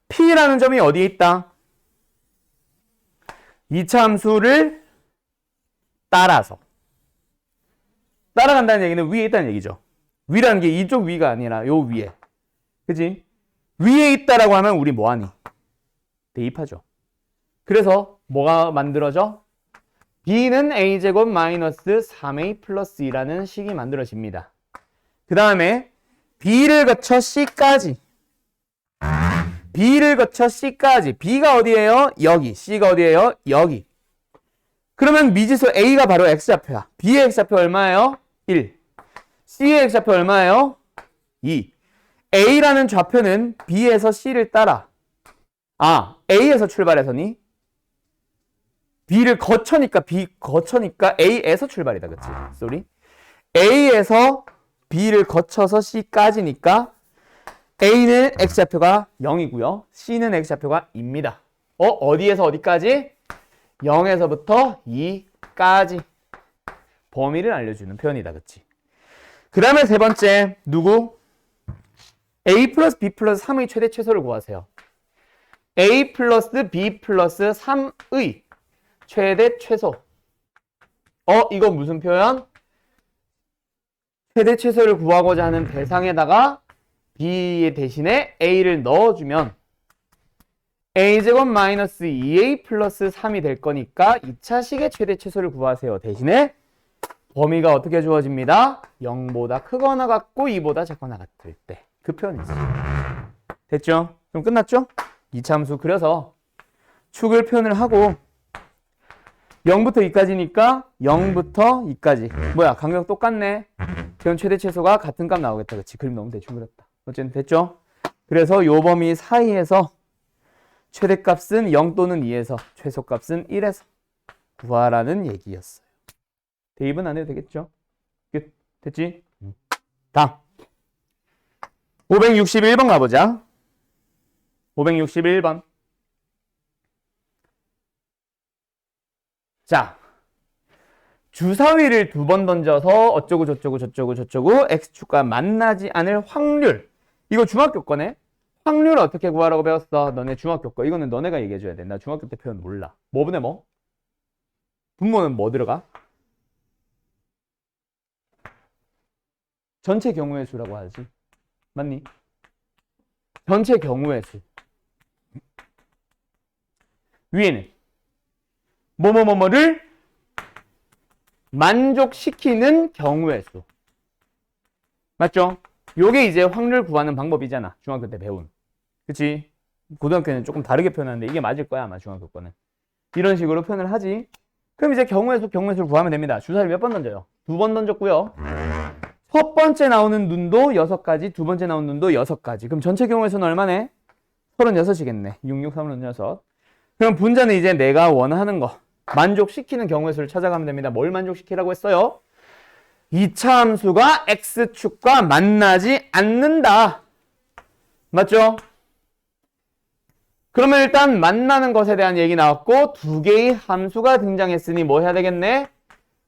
P라는 점이 어디에 있다? 이차 함수를 따라서. 따라간다는 얘기는 위에 있다는 얘기죠. 위라는 게 이쪽 위가 아니라 요 위에. 그치? 위에 있다라고 하면 우리 뭐하니? 대입하죠. 그래서 뭐가 만들어져? B는 A제곱 마이너스 3A 플러스 2라는 식이 만들어집니다. 그 다음에 B를 거쳐 C까지. B를 거쳐 C까지. B가 어디예요? 여기. C가 어디예요? 여기. 그러면 미지수 A가 바로 X좌표야. B의 X좌표 얼마예요? 1. C의 X좌표 얼마예요? 2. A라는 좌표는 B에서 C를 따라. A에서 출발해서니? B를 거쳐니까 A에서 출발이다. 그치? 쏘리. A에서 B를 거쳐서 C까지니까 A는 X좌표가 0이고요. C는 X좌표가 2입니다. 어디에서 어디까지? 0에서부터 2까지 범위를 알려주는 표현이다. 그치? 그 다음에 세 번째 누구? A 플러스 B 플러스 3의 최대 최소를 구하세요. A 플러스 B 플러스 3의 최대 최소. 이거 무슨 표현? 최대 최소를 구하고자 하는 대상에다가 B의 대신에 A를 넣어주면 A제곱 마이너스 2A 플러스 3이 될 거니까 2차식의 최대 최소를 구하세요. 대신에 범위가 어떻게 주어집니다? 0보다 크거나 같고 2보다 작거나 같을 때. 그 표현이지. 됐죠? 그럼 끝났죠? 2차 함수 그려서 축을 표현을 하고 0부터 2까지니까 0부터 2까지. 뭐야, 간격 똑같네. 그럼 최대 최소가 같은 값 나오겠다. 그치? 그림 너무 대충 그렸다. 어쨌든 됐죠? 그래서 요 범위 사이에서 최대값은 0 또는 2에서 최소값은 1에서 구하라는 얘기였어요. 대입은 안 해도 되겠죠? 끝. 됐지? 다음 561번 가보자. 561번. 자, 주사위를 두 번 던져서 어쩌고 저쩌고 저쩌고 저쩌고 X축과 만나지 않을 확률. 이거 중학교 거네? 확률 어떻게 구하라고 배웠어? 너네 중학교 거. 이거는 너네가 얘기해줘야 돼. 나 중학교 때 표현 몰라. 뭐분의 뭐? 분모는 뭐 들어가? 전체 경우의 수라고 하지. 맞니? 전체 경우의 수. 위에는 뭐뭐뭐뭐를 만족시키는 경우의 수. 맞죠? 요게 이제 확률 구하는 방법이잖아. 중학교 때 배운. 그치? 고등학교는 조금 다르게 표현하는데 이게 맞을 거야 아마 중학교 거는. 이런 식으로 표현을 하지. 그럼 이제 경우의 수를 구하면 됩니다. 주사위를 몇 번 던져요? 2번 던졌고요. 첫 번째 나오는 눈도 6가지, 두 번째 나오는 눈도 6가지. 그럼 전체 경우의 수는 얼마네? 36이겠네. 6, 6, 3, 36. 그럼 분자는 이제 내가 원하는 거 만족시키는 경우의 수를 찾아가면 됩니다. 뭘 만족시키라고 했어요? 2차 함수가 X축과 만나지 않는다. 맞죠? 그러면 일단 만나는 것에 대한 얘기 나왔고 두 개의 함수가 등장했으니 뭐 해야 되겠네?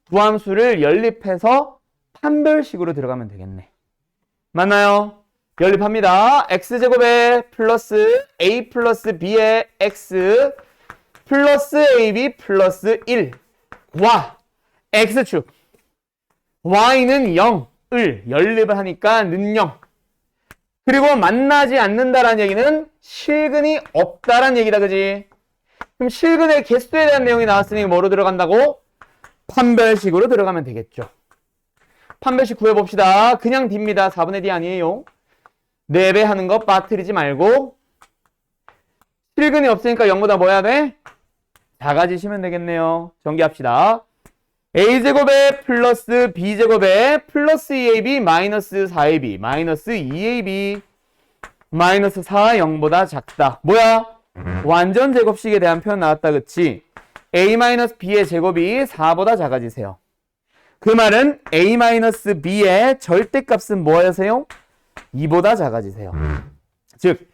두 함수를 연립해서 판별식으로 들어가면 되겠네. 맞나요? 연립합니다. X제곱에 플러스 A 플러스 B의 X 플러스 AB 플러스 1과 X축 Y는 0을 연립을 하니까 는 0. 그리고 만나지 않는다라는 얘기는 실근이 없다라는 얘기다. 그지? 그럼 실근의 개수에 대한 내용이 나왔으니 뭐로 들어간다고? 판별식으로 들어가면 되겠죠. 판별식 구해봅시다. 그냥 D입니다. 4분의 D 아니에요. 4배 하는 거 빠뜨리지 말고 실근이 없으니까 0보다 뭐 해야 돼? 작아지시면 되겠네요. 전개합시다. A제곱에 플러스 B제곱에 플러스 2AB 마이너스 4AB 마이너스 2AB 마이너스 4, 0보다 작다. 뭐야? 완전 제곱식에 대한 표현 나왔다. 그치? A 마이너스 B의 제곱이 4보다 작아지세요. 그 말은 a-b의 절대값은 뭐하세요? 2보다 작아지세요. 즉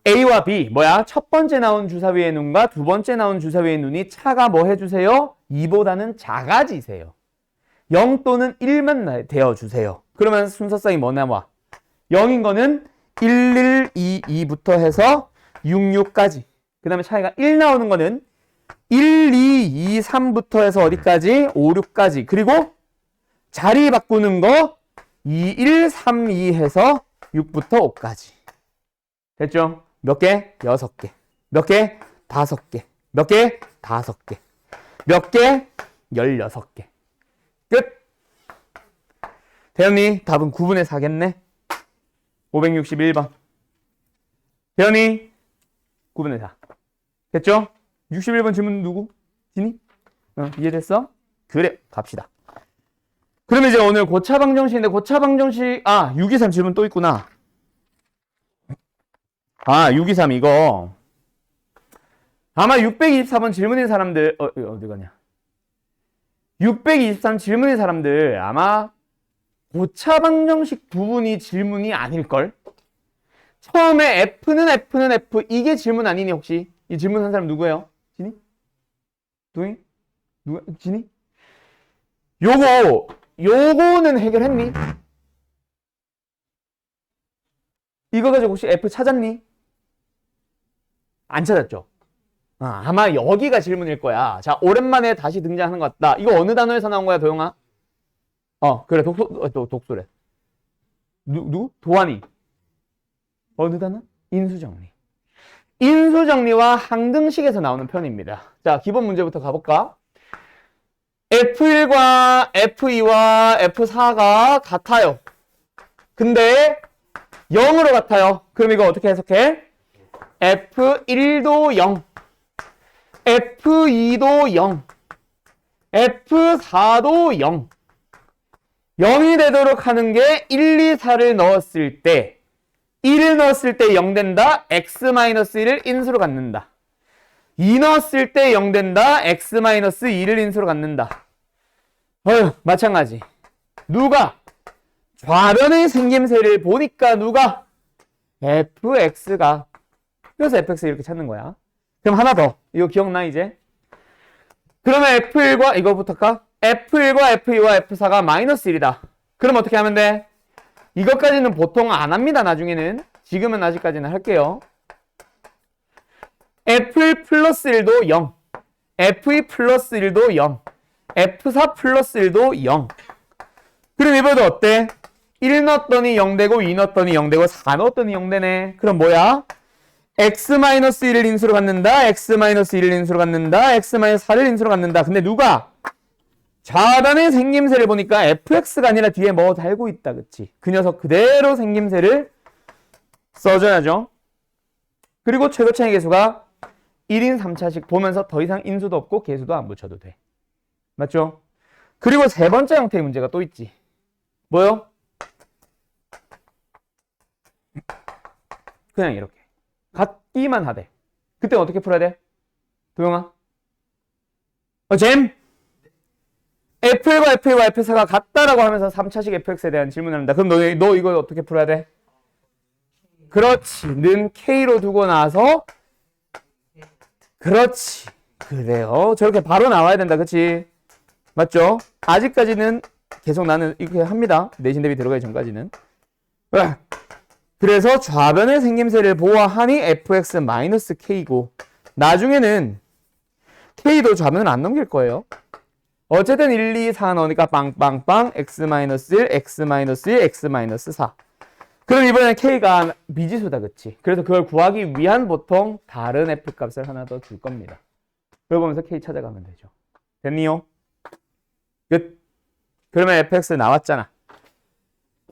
a와 b 뭐야? 첫 번째 나온 주사위의 눈과 두 번째 나온 주사위의 눈이 차가 뭐 해주세요? 2보다는 작아지세요. 0 또는 1만 되어주세요. 그러면 순서상이 뭐 나와? 0인 거는 1, 1, 2, 2부터 해서 6, 6까지. 그 다음에 차이가 1 나오는 거는 1, 2, 2, 3부터 해서 어디까지? 5, 6까지. 그리고 자리 바꾸는 거 2, 1, 3, 2 해서 6부터 5까지. 됐죠? 몇 개? 6개. 몇 개? 5개. 몇 개? 5개. 몇 개? 16개. 끝! 대현이 답은 9분의 4겠네? 561번. 대현이 9분의 4. 됐죠? 61번 질문 누구? 진이? 이해됐어? 그래, 갑시다. 그러면 이제 오늘 고차방정식인데 고차방정식 623 질문 또 있구나. 623 이거 아마 624번 질문인 사람들 어디 가냐? 623 질문인 사람들 아마 고차방정식 부분이 질문이 아닐걸? 처음에 F는 F 이게 질문 아니니 혹시? 이 질문한 사람 누구예요? 진이? 누이? 누가? 진이? 요거는 해결했니? 이거 가지고 혹시 F 찾았니? 안 찾았죠? 아마 여기가 질문일 거야. 자, 오랜만에 다시 등장하는 것 같다. 이거 어느 단어에서 나온 거야, 도영아? 그래, 독소래. 누구? 도환이. 어느 단어? 인수정리. 인수정리와 항등식에서 나오는 표현입니다. 자, 기본 문제부터 가볼까? F1과 F2와 F4가 같아요. 근데 0으로 같아요. 그럼 이거 어떻게 해석해? F1도 0, F2도 0, F4도 0. 0이 되도록 하는 게 1, 2, 4를 넣었을 때 1을 넣었을 때 0 된다. X-1을 인수로 갖는다. 2 넣었을 때 0 된다. X-2를 인수로 갖는다. 마찬가지. 누가? 좌변의 생김새를 보니까 누가? fx가. 그래서 fx 이렇게 찾는 거야. 그럼 하나 더. 이거 기억나 이제? 그러면 f1과 이거부터 할까? f1과 f2와 f4가 마이너스 1이다. 그럼 어떻게 하면 돼? 이것까지는 보통 안 합니다. 나중에는. 지금은 아직까지는 할게요. f1 플러스 1도 0, f2 플러스 1도 0, f4 플러스 1도 0. 그럼 이번에도 어때? 1 넣었더니 0 되고 2 넣었더니 0 되고 4 넣었더니 0 되네. 그럼 뭐야? x-1을 인수로 갖는다. x-1을 인수로 갖는다. x-4를 인수로 갖는다. 근데 누가? 좌변의 생김새를 보니까 fx가 아니라 뒤에 뭐 달고 있다. 그치? 그 녀석 그대로 생김새를 써줘야죠. 그리고 최고차이 계수가 1인 3차식 보면서 더 이상 인수도 없고 계수도 안 붙여도 돼. 맞죠? 그리고 세 번째 형태의 문제가 또 있지. 뭐요? 그냥 이렇게. 같기만 하대. 그때 어떻게 풀어야 돼? 도영아? 잼! F1과 F2와 F4가 같다라고 하면서 3차식 fx에 대한 질문을 합니다. 그럼 너 이거 어떻게 풀어야 돼? 그렇지. 는 K로 두고 나서 그렇지. 그래요. 저렇게 바로 나와야 된다. 그치? 맞죠? 아직까지는 계속 나는 이렇게 합니다. 내신 대비 들어가기 전까지는. 그래서 좌변의 생김새를 보아하니 fx-k고 나중에는 k도 좌변을 안 넘길 거예요. 어쨌든 1, 2, 4 넣으니까 빵빵빵 x-1, x-1, x-4. 그럼 이번엔 k가 미지수다. 그치? 그래서 그걸 구하기 위한 보통 다른 f값을 하나 더 줄 겁니다. 그걸 보면서 k 찾아가면 되죠. 됐니요? 끝. 그러면 fx 나왔잖아.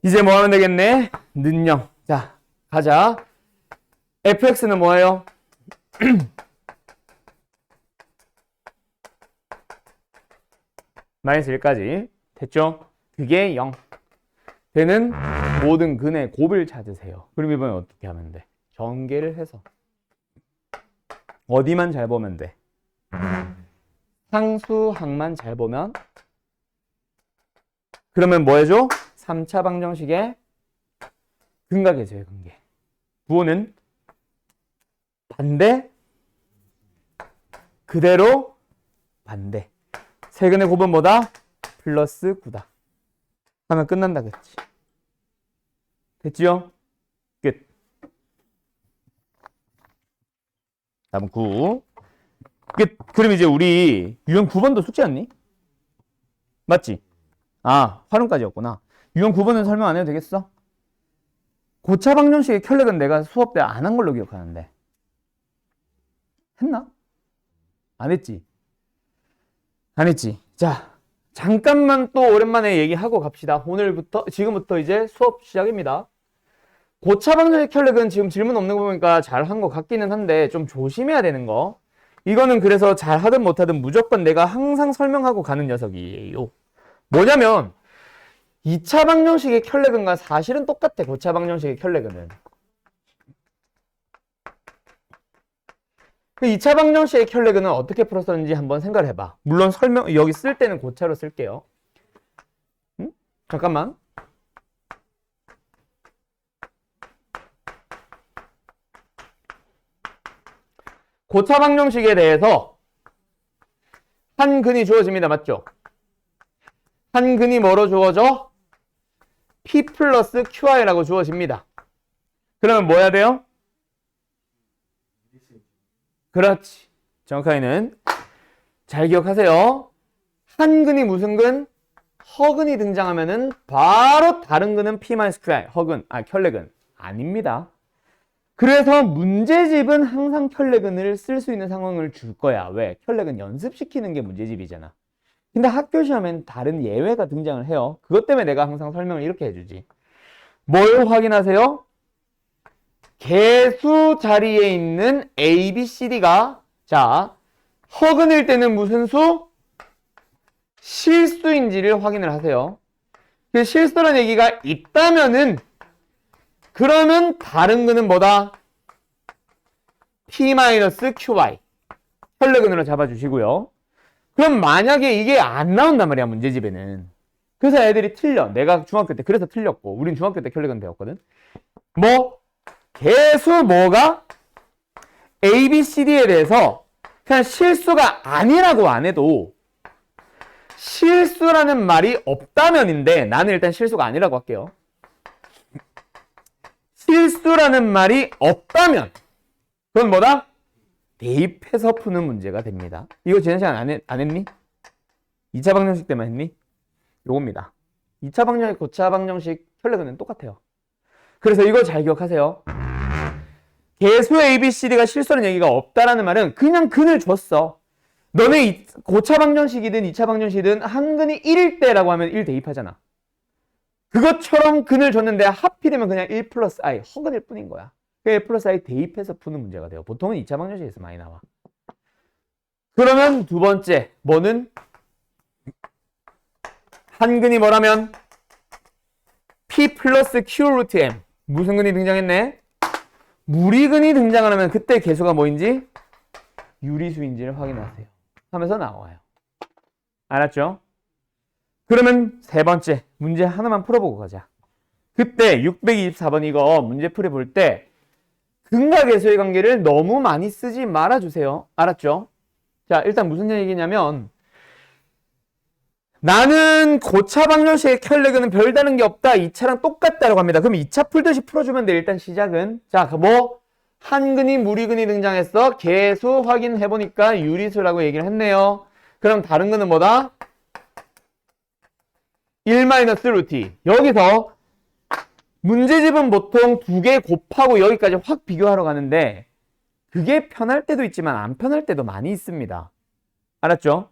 이제 뭐 하면 되겠네? 는요. 자, 가자. fx는 뭐예요? 마이너스 1까지. 됐죠? 그게 0. 되는 모든 근의 곱을 찾으세요. 그럼 이번엔 어떻게 하면 돼? 전개를 해서. 어디만 잘 보면 돼? 상수항만 잘 보면 그러면 뭐 해줘? 3차 방정식의 근각계수의 관계. 부호는 반대, 그대로, 반대. 세근의 곱은 뭐다? 플러스 9다. 하면 끝난다 그랬지. 됐지요? 끝. 다음 9. 끝. 그럼 이제 우리 유형 9번도 숙제였니? 맞지? 아, 활용까지였구나. 유형 9번은 설명 안 해도 되겠어? 고차 방정식의 켤레근 내가 수업 때 안 한 걸로 기억하는데. 했나? 안 했지? 안 했지? 자, 잠깐만 또 오랜만에 얘기하고 갑시다. 지금부터 이제 수업 시작입니다. 고차 방정식 켤레근 지금 질문 없는 거 보니까 잘 한 거 같기는 한데 좀 조심해야 되는 거. 이거는 그래서 잘 하든 못하든 무조건 내가 항상 설명하고 가는 녀석이에요. 뭐냐면 2차 방정식의 켤레근과 사실은 똑같아. 고차 방정식의 켤레근은. 그 2차 방정식의 켤레근은 어떻게 풀었었는지 한번 생각을 해봐. 물론 여기 쓸 때는 고차로 쓸게요. 응? 잠깐만. 고차 방정식에 대해서 한 근이 주어집니다. 맞죠? 한 근이 뭐로 주어져? P 플러스 QI라고 주어집니다. 그러면 뭐 해야 돼요? 그렇지. 정확하게는 잘 기억하세요. 한 근이 무슨 근? 허근이 등장하면은 바로 다른 근은 P-QI, 켤레근 아닙니다. 그래서 문제집은 항상 켤레근을 쓸 수 있는 상황을 줄 거야. 왜? 켤레근 연습시키는 게 문제집이잖아. 근데 학교 시험엔 다른 예외가 등장을 해요. 그것 때문에 내가 항상 설명을 이렇게 해주지. 뭘 확인하세요? 개수 자리에 있는 A, B, C, D가 자 허근일 때는 무슨 수? 실수인지를 확인을 하세요. 그 실수란 얘기가 있다면은 그러면 다른 근은 뭐다? P-QY 켤레근으로 잡아주시고요. 그럼 만약에 이게 안 나온단 말이야 문제집에는. 그래서 애들이 틀려. 내가 중학교 때 그래서 틀렸고 우린 중학교 때 켤레근 배웠거든. 뭐 개수 뭐가 A, B, C, D에 대해서 그냥 실수가 아니라고 안 해도 실수라는 말이 없다면인데 나는 일단 실수가 아니라고 할게요. 실수라는 말이 없다면 그건 뭐다? 대입해서 푸는 문제가 됩니다. 이거 지난 시간 안 했니? 2차 방정식 때만 했니? 요겁니다. 2차 방정식, 고차 방정식 켤레근은 똑같아요. 그래서 이거 잘 기억하세요. 개수 ABCD가 실수라는 얘기가 없다라는 말은 그냥 근을 줬어. 너네 고차 방정식이든 2차 방정식이든 한 근이 1일 때라고 하면 1 대입하잖아. 그것처럼 근을 줬는데 하필이면 그냥 1 플러스 I 허근일 뿐인 거야. 1 플러스 I 대입해서 푸는 문제가 돼요. 보통은 2차 방정식에서 많이 나와. 그러면 두 번째 뭐는 한 근이 뭐라면 P 플러스 Q 루트 M 무슨 근이 등장했네? 무리근이 등장하면 그때 개수가 뭐인지 유리수인지를 확인하세요. 하면서 나와요. 알았죠? 그러면 세 번째 문제 하나만 풀어보고 가자. 그때 624번 이거 문제풀이 볼 때 근과 개수의 관계를 너무 많이 쓰지 말아주세요. 알았죠? 자, 일단 무슨 얘기냐면 나는 고차 방정식의 켤레근은 별다른 게 없다. 2차랑 똑같다라고 합니다. 그럼 2차 풀듯이 풀어주면 돼. 일단 시작은. 자, 뭐 한근이 무리근이 등장했어. 개수 확인해보니까 유리수라고 얘기를 했네요. 그럼 다른 거는 뭐다? 1-루트. 여기서 문제집은 보통 2개 곱하고 여기까지 확 비교하러 가는데 그게 편할 때도 있지만 안 편할 때도 많이 있습니다. 알았죠?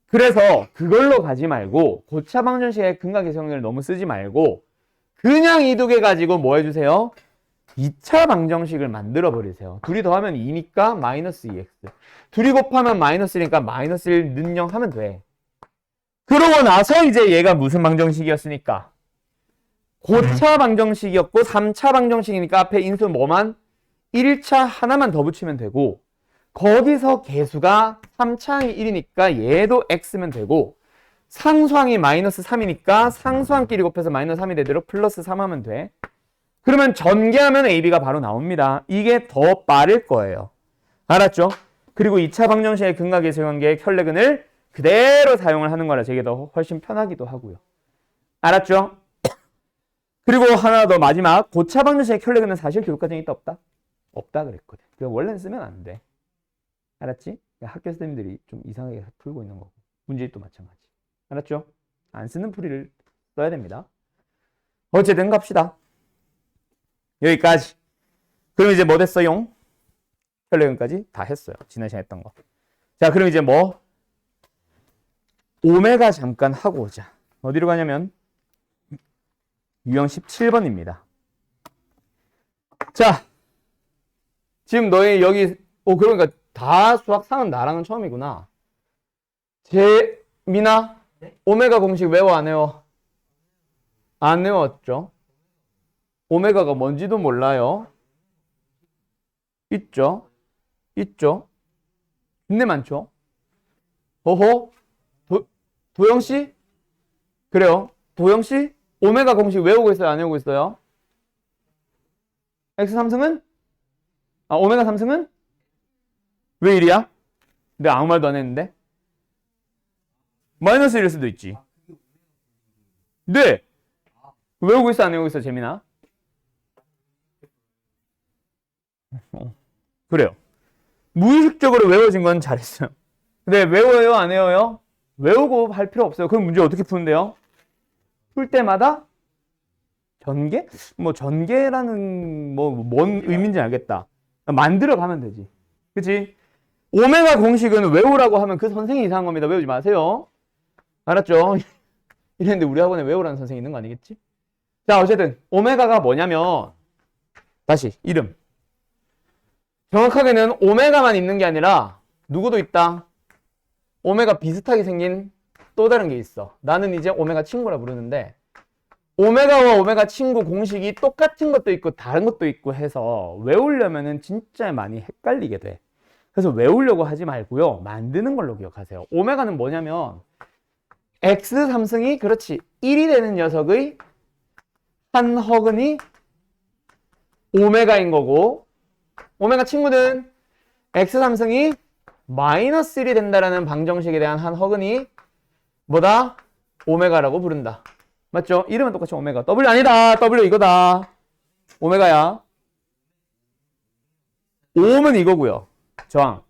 그래서 그걸로 가지 말고 고차 방정식의 근과 개수관계를 너무 쓰지 말고 그냥 이 두 개 가지고 뭐 해주세요? 2차 방정식을 만들어 버리세요. 둘이 더하면 2니까 마이너스 2x. 둘이 곱하면 마이너스 1이니까 마이너스 1 는영 하면 돼. 그러고 나서 이제 얘가 무슨 방정식이었으니까 고차 방정식이었고 3차 방정식이니까 앞에 인수 뭐만? 1차 하나만 더 붙이면 되고 거기서 개수가 3차항이 1이니까 얘도 x면 되고 상수항이 마이너스 3이니까 상수항끼리 곱해서 마이너스 3이 되도록 플러스 3 하면 돼. 그러면 전개하면 AB가 바로 나옵니다. 이게 더 빠를 거예요. 알았죠? 그리고 2차 방정식의 근과 계수관계의 혈내근을 그대로 사용을 하는 거라 저게 더 훨씬 편하기도 하고요. 알았죠? 그리고 하나 더 마지막. 고차 방정식의 혈내근은 사실 교육과정에 있다 없다? 없다 그랬거든. 원래는 쓰면 안 돼. 알았지? 학교 선생님들이 좀 이상하게 풀고 있는 거고. 문제도 마찬가지. 알았죠? 안 쓰는 풀이를 써야 됩니다. 어쨌든 갑시다. 여기까지. 그럼 이제 뭐 됐어요? 혈내근까지 다 했어요. 지난 시간에 했던 거. 자, 그럼 이제 뭐? 오메가 잠깐 하고 오자. 어디로 가냐면 유형 17번입니다. 자, 지금 너희 여기 그러니까 다 수학 상은 나랑은 처음이구나. 재민아, 네? 오메가 공식 외워 안 외워? 안 외웠죠? 오메가가 뭔지도 몰라요. 있죠? 있죠? 근데 많죠? 호호? 도영씨? 그래요. 도영씨? 오메가 공식 외우고 있어요? 안 외우고 있어요? X 3승은? 오메가 3승은? 왜 1이야? 내가 아무 말도 안 했는데? 마이너스 1일 수도 있지. 네! 외우고 있어? 안 외우고 있어? 재민아? 그래요. 무의식적으로 외워진 건 잘했어요. 근데 외워요? 안 외워요? 외우고 할 필요 없어요. 그럼 문제 어떻게 푸는데요? 풀 때마다 전개? 뭐 전개라는 뭔 의미인지 알겠다. 만들어 가면 되지. 그치? 오메가 공식은 외우라고 하면 그 선생이 이상한 겁니다. 외우지 마세요. 알았죠? 이랬는데 우리 학원에 외우라는 선생이 있는 거 아니겠지? 자, 어쨌든 오메가가 뭐냐면 다시 이름. 정확하게는 오메가만 있는 게 아니라 누구도 있다. 오메가 비슷하게 생긴 또 다른 게 있어. 나는 이제 오메가 친구라 부르는데 오메가와 오메가 친구 공식이 똑같은 것도 있고 다른 것도 있고 해서 외우려면은 진짜 많이 헷갈리게 돼. 그래서 외우려고 하지 말고요. 만드는 걸로 기억하세요. 오메가는 뭐냐면 X 3승이 그렇지 1이 되는 녀석의 한 허근이 오메가인 거고 오메가 친구는 X 3승이 마이너스 1이 된다라는 방정식에 대한 한 허근이 뭐다? 오메가라고 부른다. 맞죠? 이름은 똑같이 오메가. W 아니다. W 이거다. 오메가야. 옴은 이거고요. 저항.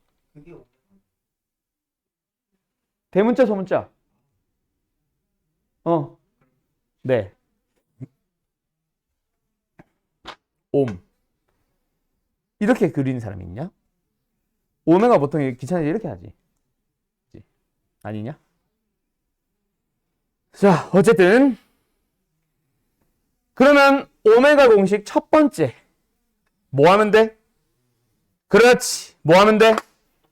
대문자 소문자. 네. 옴. 이렇게 그리는 사람이 있냐? 오메가 보통 귀찮아서 이렇게 하지. 아니냐? 자, 어쨌든 그러면 오메가 공식 첫 번째 뭐 하면 돼? 그렇지. 뭐 하면 돼?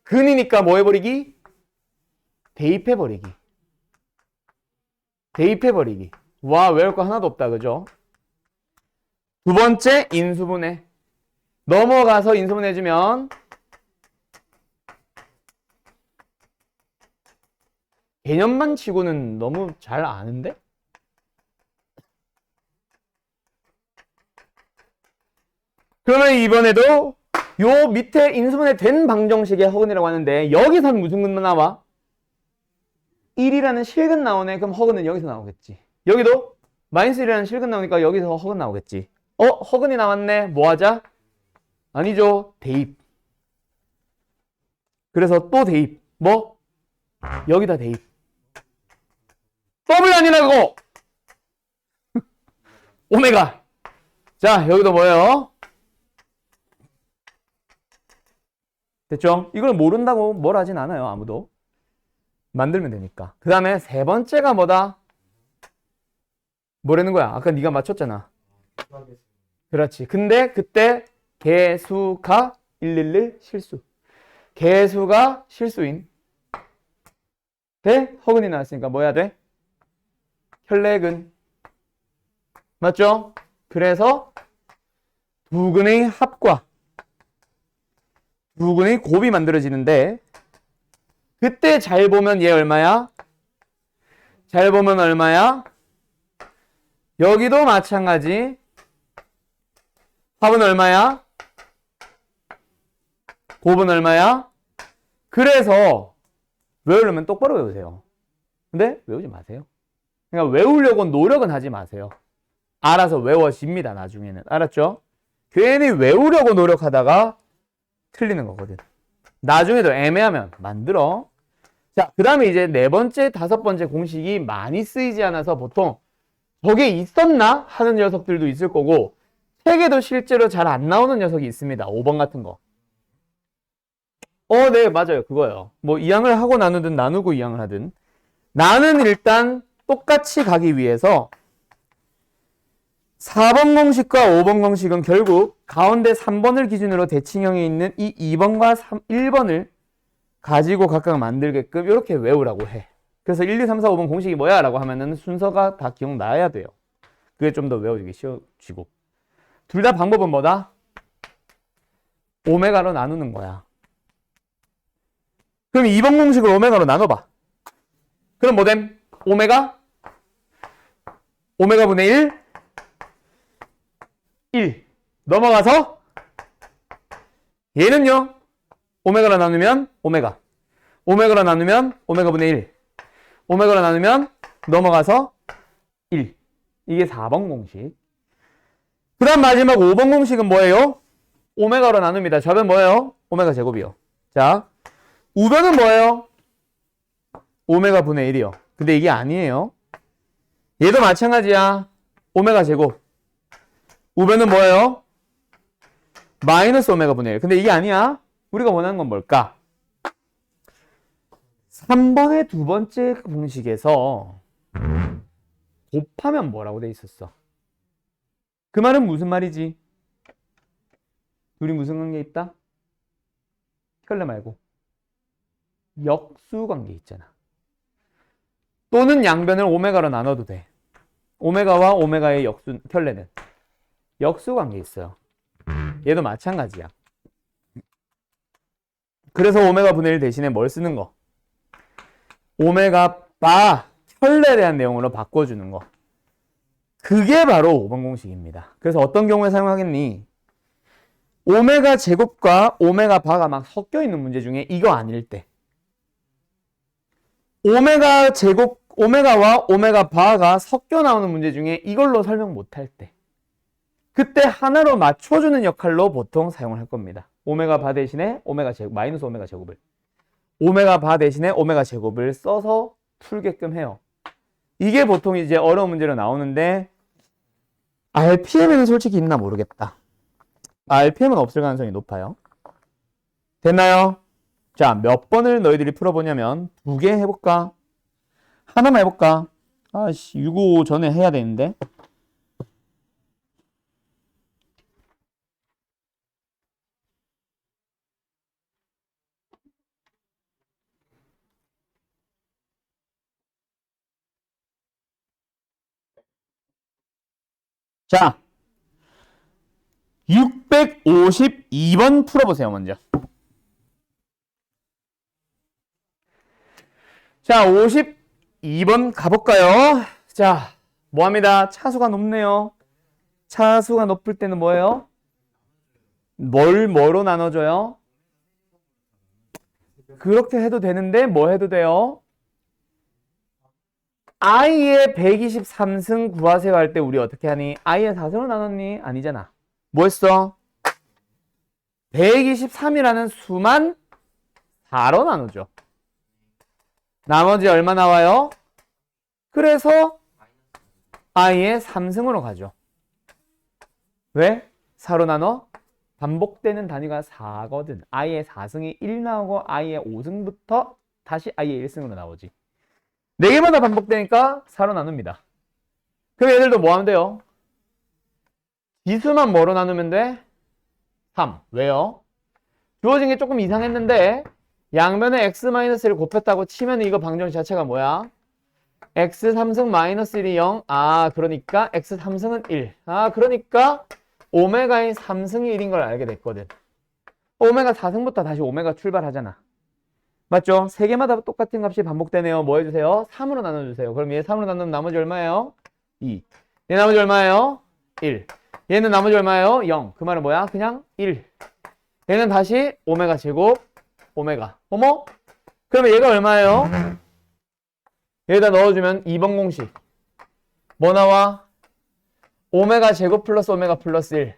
근이니까 뭐 해버리기? 대입해버리기. 대입해버리기. 와, 외울 거 하나도 없다. 그죠? 두 번째 인수분해. 넘어가서 인수분해해주면 개념만 치고는 너무 잘 아는데? 그러면 이번에도 요 밑에 인수분해 된 방정식의 허근이라고 하는데 여기서는 무슨 근 나와? 1이라는 실근 나오네. 그럼 허근은 여기서 나오겠지. 여기도 마이너스 1이라는 실근 나오니까 여기서 허근 나오겠지. 허근이 나왔네. 뭐 하자? 아니죠. 대입. 그래서 또 대입. 뭐? 여기다 대입. 더블 아니라고! 오메가. 자, 여기도 뭐예요? 됐죠? 이걸 모른다고 뭘 하진 않아요. 아무도. 만들면 되니까. 그 다음에 세 번째가 뭐다? 뭐라는 거야? 아까 네가 맞췄잖아. 그렇지. 근데 그때 개수가 111 실수. 개수가 실수인. 돼? 허근이 나왔으니까 뭐 해야 돼? 혈내근. 맞죠? 그래서 두 근의 합과 두 근의 곱이 만들어지는데 그때 잘 보면 얘 얼마야? 잘 보면 얼마야? 여기도 마찬가지. 합은 얼마야? 곱은 얼마야? 그래서 외우려면 똑바로 외우세요. 근데 외우지 마세요. 그러니까 외우려고 노력은 하지 마세요. 알아서 외워집니다, 나중에는. 알았죠? 괜히 외우려고 노력하다가 틀리는 거거든. 나중에도 애매하면 만들어. 자, 그 다음에 이제 네 번째, 다섯 번째 공식이 많이 쓰이지 않아서 보통 저게 있었나? 하는 녀석들도 있을 거고, 책에도 실제로 잘 안 나오는 녀석이 있습니다. 5번 같은 거. 네, 맞아요. 그거예요. 뭐, 이항을 하고 나누든 나누고 이항을 하든. 나는 일단 똑같이 가기 위해서 4번 공식과 5번 공식은 결국 가운데 3번을 기준으로 대칭형에 있는 이 2번과 1번을 가지고 각각 만들게끔 이렇게 외우라고 해. 그래서 1, 2, 3, 4, 5번 공식이 뭐야? 라고 하면은 순서가 다 기억나야 돼요. 그게 좀 더 외워지기 쉬워지고. 둘 다 방법은 뭐다? 오메가로 나누는 거야. 그럼 2번 공식을 오메가로 나눠봐. 그럼 뭐 됨? 오메가 분의 1 넘어가서 얘는요 오메가로 나누면 오메가로 나누면 오메가 분의 1 오메가로 나누면 넘어가서 1. 이게 4번 공식. 그 다음 마지막 5번 공식은 뭐예요? 오메가로 나눕니다. 좌변 뭐예요? 오메가 제곱이요. 자, 우변은 뭐예요? 오메가 분의 1이요. 근데 이게 아니에요. 얘도 마찬가지야. 오메가 제곱. 우변은 뭐예요? 마이너스 오메가 분의 1. 근데 이게 아니야. 우리가 원하는 건 뭘까? 3번의 두 번째 공식에서 곱하면 뭐라고 돼 있었어? 그 말은 무슨 말이지? 둘이 무슨 관계 있다? 혈내 말고 역수 관계 있잖아. 또는 양변을 오메가로 나눠도 돼. 오메가와 오메가의 혈내는 역수 관계 있어요. 얘도 마찬가지야. 그래서 오메가 분의 1 대신에 뭘 쓰는 거? 오메가 바 혈내에 대한 내용으로 바꿔주는 거. 그게 바로 5번 공식입니다. 그래서 어떤 경우에 사용하겠니? 오메가 제곱과 오메가 바가 막 섞여 있는 문제 중에 이거 아닐 때. 오메가 제곱, 오메가와 오메가 바가 섞여 나오는 문제 중에 이걸로 설명 못할 때. 그때 하나로 맞춰주는 역할로 보통 사용을 할 겁니다. 오메가 바 대신에 오메가 제곱, 마이너스 오메가 제곱을. 오메가 바 대신에 오메가 제곱을 써서 풀게끔 해요. 이게 보통 이제 어려운 문제로 나오는데 RPM에는 솔직히 있나 모르겠다. RPM은 없을 가능성이 높아요. 됐나요? 자, 몇 번을 너희들이 풀어보냐면 2개 해볼까? 하나만 해볼까? 아씨, 655 전에 해야 되는데. 자, 652번 풀어보세요, 먼저. 자, 52번 가볼까요? 자, 뭐합니다? 차수가 높네요. 차수가 높을 때는 뭐예요? 뭐로 나눠줘요? 그렇게 해도 되는데 뭐 해도 돼요? i의 123승 구하세요 할 때 우리 어떻게 하니? i의 4승으로 나눴니? 아니잖아. 뭐 했어? 123이라는 수만 4로 나누죠. 나머지 얼마 나와요? 그래서 i의 3승으로 가죠. 왜? 4로 나눠? 반복되는 단위가 4거든. i의 4승이 1 나오고 i의 5승부터 다시 i의 1승으로 나오지. 4개마다 반복되니까 4로 나눕니다. 그럼 얘들도 뭐 하면 돼요? 지수만 뭐로 나누면 돼? 3. 왜요? 주어진 게 조금 이상했는데 양변에 x-1을 곱했다고 치면 이거 방정식 자체가 뭐야? x 3승 마이너스 1이 0. 아, 그러니까 x 3승은 1. 아, 그러니까 오메가의 3승이 1인 걸 알게 됐거든. 오메가 4승부터 다시 오메가 출발하잖아. 맞죠? 세 개마다 똑같은 값이 반복되네요. 뭐 해주세요? 3으로 나눠주세요. 그럼 얘 3으로 나누면 나머지 얼마예요? 2. 얘 나머지 얼마예요? 1. 얘는 나머지 얼마예요? 0. 그 말은 뭐야? 그냥 1. 얘는 다시 오메가 제곱 오메가. 어머? 그러면 얘가 얼마예요? 여기다 넣어주면 2번 공식. 뭐 나와? 오메가 제곱 플러스 오메가 플러스 1.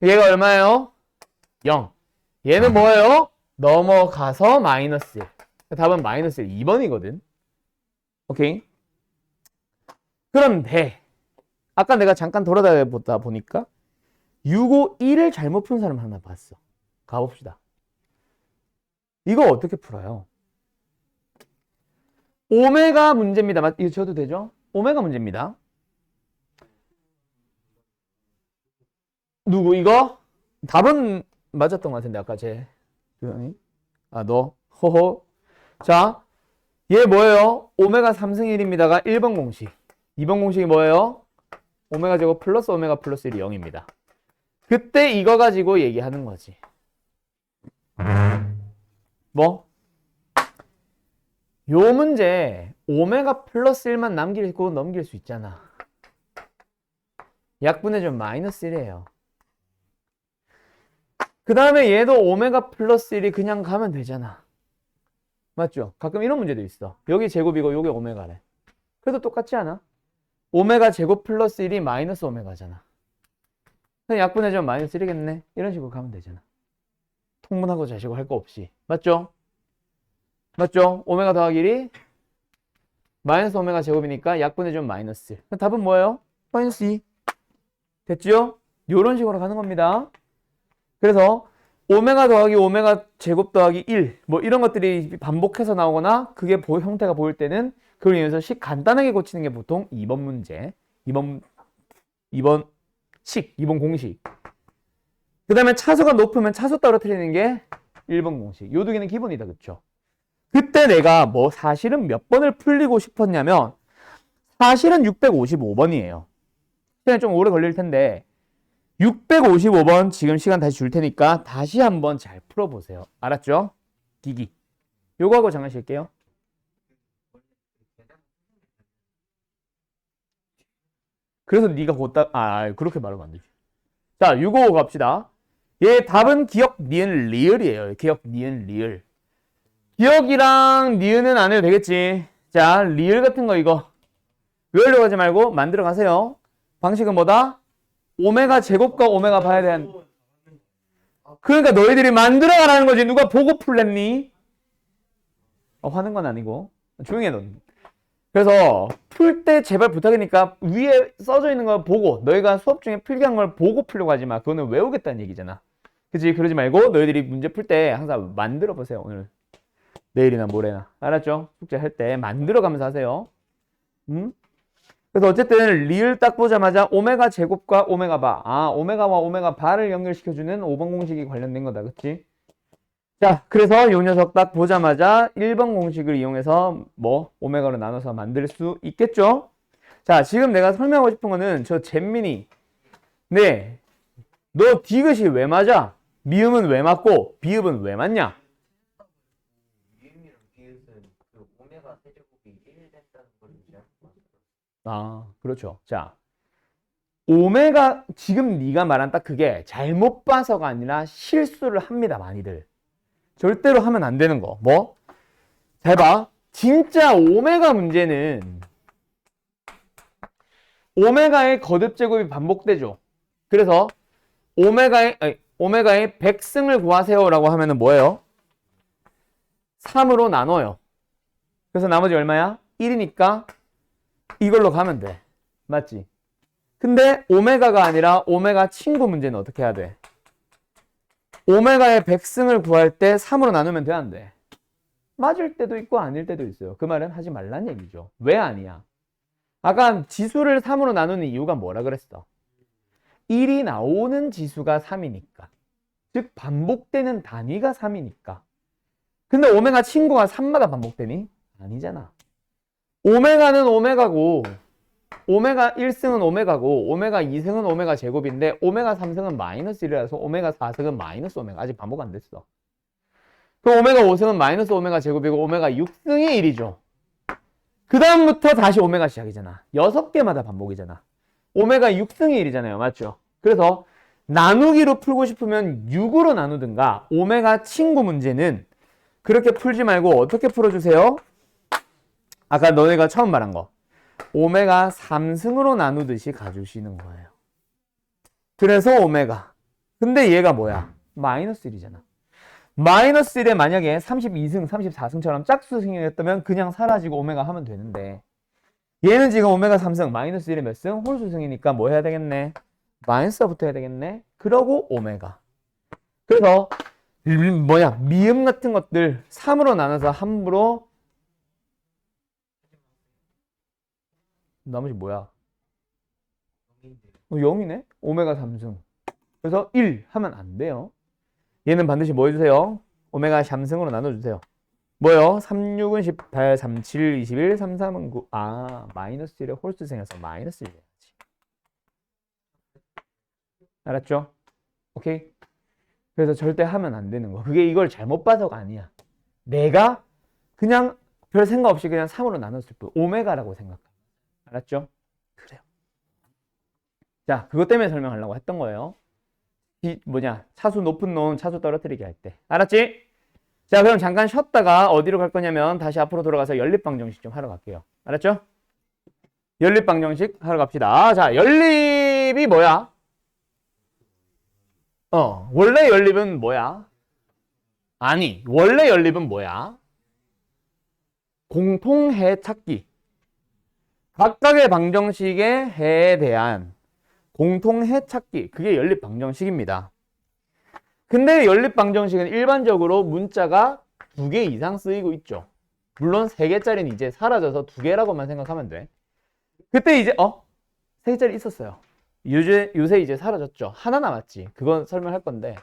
얘가 얼마예요? 0. 얘는 뭐예요? 넘어가서 마이너스 1. 답은 마이너스 1. 2번이거든. 오케이? 그런데 아까 내가 잠깐 돌아다니다 보니까 6, 5, 1을 잘못 푼 사람 하나 봤어. 가봅시다. 이거 어떻게 풀어요? 오메가 문제입니다. 이거 줘도 되죠? 오메가 문제입니다. 누구 이거? 답은 맞았던 것 같은데 아까 제 교양이. 너 호호. 자, 얘 뭐예요? 오메가 3승 1입니다가 1번 공식. 2번 공식이 뭐예요? 오메가 제곱 플러스 오메가 플러스 1이 0입니다. 그때 이거 가지고 얘기하는 거지. 뭐? 요 문제 오메가 플러스 1만 남기고 넘길 수 있잖아. 약분해 좀 마이너스 1이에요. 그 다음에 얘도 오메가 플러스 1이 그냥 가면 되잖아. 맞죠? 가끔 이런 문제도 있어. 여기 제곱이고 여기 오메가래. 그래도 똑같지 않아? 오메가 제곱 플러스 1이 마이너스 오메가잖아. 그냥 약분해주면 마이너스 1이겠네. 이런 식으로 가면 되잖아. 통분하고 자시고 할 거 없이. 맞죠? 맞죠? 오메가 더하기 1이 마이너스 오메가 제곱이니까 약분해주면 마이너스 1. 그럼 답은 뭐예요? 마이너스 2. 됐죠? 이런 식으로 가는 겁니다. 그래서 오메가 더하기 오메가 제곱 더하기 1 뭐 이런 것들이 반복해서 나오거나 그게 형태가 보일 때는 그걸 이용해서 식 간단하게 고치는 게 보통 2번 문제 2번 공식. 그 다음에 차수가 높으면 차수 떨어뜨리는 게 1번 공식. 요 두 개는 기본이다. 그쵸? 그때 내가 뭐 사실은 몇 번을 풀리고 싶었냐면 사실은 655번이에요. 시간이 좀 오래 걸릴 텐데 655번 지금 시간 다시 줄 테니까 다시 한번 잘 풀어보세요. 알았죠? 기기. 요거 하고 잠깐 쉴게요. 그래서 네가 곧다 그렇게 말하면 안 되지. 자, 655 갑시다. 얘 답은 기억, 니은, 리을이에요. 기억, 니은, 리을. 기억이랑 니은은 안 해도 되겠지. 자, 리을 같은 거 이거 외우려고 하지 말고 만들어 가세요. 방식은 뭐다? 오메가 제곱과 오메가 바에 대한. 그러니까 너희들이 만들어 가라는 거지. 누가 보고 풀랬니? 화는 건 아니고 조용히 해 넌. 그래서 풀 때 제발 부탁이니까 위에 써져 있는 걸 보고 너희가 수업 중에 필기한 걸 보고 풀려고 하지 마. 그거는 외우겠다는 얘기잖아. 그치? 그러지 말고 너희들이 문제 풀 때 항상 만들어 보세요. 오늘 내일이나 모레나. 알았죠? 숙제 할 때 만들어 가면서 하세요. 그래서 어쨌든 리을 딱 보자마자 오메가 제곱과 오메가 바. 오메가와 오메가 바를 연결시켜주는 5번 공식이 관련된 거다. 그치? 자, 그래서 요 녀석 딱 보자마자 1번 공식을 이용해서 뭐 오메가로 나눠서 만들 수 있겠죠? 자, 지금 내가 설명하고 싶은 거는 저 잼민이. 네, 너 디귿이 왜 맞아? 미음은 왜 맞고 비읍은 왜 맞냐? 미음이랑 비읍은 그 오메가 세제곱이 1 된다는 걸 의미하는 그렇죠. 자, 오메가 지금 네가 말한 딱 그게 잘못 봐서가 아니라 실수를 합니다, 많이들. 절대로 하면 안 되는 거. 뭐? 잘 봐. 진짜 오메가 문제는 오메가의 거듭 제곱이 반복되죠. 그래서 오메가의 100승을 구하세요라고 하면은 뭐예요? 3으로 나눠요. 그래서 나머지 얼마야? 1이니까 이걸로 가면 돼. 맞지? 근데 오메가가 아니라 오메가 친구 문제는 어떻게 해야 돼? 오메가의 100승을 구할 때 3으로 나누면 돼, 안 돼? 맞을 때도 있고 아닐 때도 있어요. 그 말은 하지 말란 얘기죠. 왜 아니야? 아까 지수를 3으로 나누는 이유가 뭐라 그랬어? 1이 나오는 지수가 3이니까. 즉 반복되는 단위가 3이니까. 근데 오메가 친구가 3마다 반복되니? 아니잖아. 오메가는 오메가고 오메가 1승은 오메가고 오메가 2승은 오메가 제곱인데 오메가 3승은 마이너스 1이라서 오메가 4승은 마이너스 오메가. 아직 반복 안 됐어. 그럼 오메가 5승은 마이너스 오메가 제곱이고 오메가 6승이 1이죠. 그 다음부터 다시 오메가 시작이잖아. 6개마다 반복이잖아. 오메가 6승이 1이잖아요. 맞죠? 그래서 나누기로 풀고 싶으면 6으로 나누든가 오메가 친구 문제는 그렇게 풀지 말고 어떻게 풀어주세요? 아까 너네가 처음 말한 거. 오메가 3승으로 나누듯이 가주시는 거예요. 그래서 오메가. 근데 얘가 뭐야? 마이너스 1이잖아. 마이너스 1에 만약에 32승, 34승처럼 짝수승이었다면 그냥 사라지고 오메가 하면 되는데 얘는 지금 오메가 3승, 마이너스 1에 몇 승? 홀수승이니까 뭐 해야 되겠네? 마이너스가 붙어야 되겠네? 그러고 오메가. 그래서 미음 같은 것들 3으로 나눠서 함부로 나머지 뭐야? 0이네? 오메가 3승. 그래서 1 하면 안 돼요. 얘는 반드시 뭐 해주세요? 오메가 3승으로 나눠주세요. 뭐요? 3, 6은 18, 3, 7, 21, 3, 3은 9. 아, 마이너스 1에 홀수생해서 마이너스 1 해야지. 알았죠? 오케이? 그래서 절대 하면 안 되는 거. 그게 이걸 잘못 봐서가 아니야. 내가 그냥 별 생각 없이 그냥 3으로 나눴을 뿐. 오메가라고 생각해. 알았죠? 그래요. 자, 그것 때문에 설명하려고 했던 거예요. 차수 높은 놈 차수 떨어뜨리게 할 때. 알았지? 자, 그럼 잠깐 쉬었다가 어디로 갈 거냐면 다시 앞으로 돌아가서 연립방정식 좀 하러 갈게요. 알았죠? 연립방정식 하러 갑시다. 자, 연립이 뭐야? 원래 연립은 뭐야? 아니, 원래 연립은 뭐야? 공통해 찾기. 각각의 방정식의 해에 대한 공통해 찾기. 그게 연립 방정식입니다. 근데 연립 방정식은 일반적으로 문자가 2개 이상 쓰이고 있죠. 물론 3개짜리는 이제 사라져서 2개라고만 생각하면 돼. 그때 이제 3개짜리 있었어요. 요새 이제 사라졌죠. 하나 남았지. 그건 설명할 건데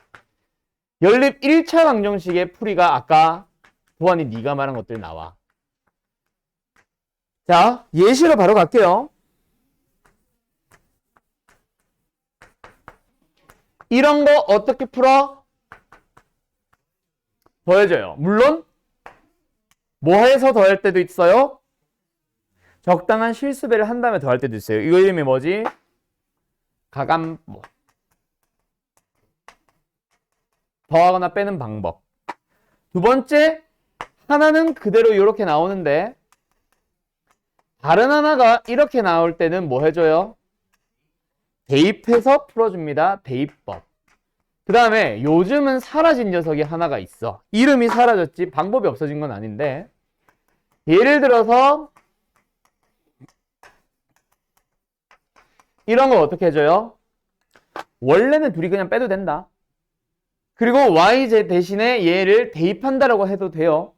연립 1차 방정식의 풀이가 아까 도안이 네가 말한 것들 나와. 자, 예시로 바로 갈게요. 이런 거 어떻게 풀어? 더해져요. 물론 뭐 해서 더할 때도 있어요? 적당한 실수배를 한 다음에 더할 때도 있어요. 이거 이름이 뭐지? 가감법. 더하거나 빼는 방법. 두 번째, 하나는 그대로 이렇게 나오는데 다른 하나가 이렇게 나올 때는 뭐 해줘요? 대입해서 풀어줍니다. 대입법. 그 다음에 요즘은 사라진 녀석이 하나가 있어. 이름이 사라졌지 방법이 없어진 건 아닌데 예를 들어서 이런 거 어떻게 해줘요? 원래는 둘이 그냥 빼도 된다. 그리고 y제 대신에 얘를 대입한다라고 해도 돼요.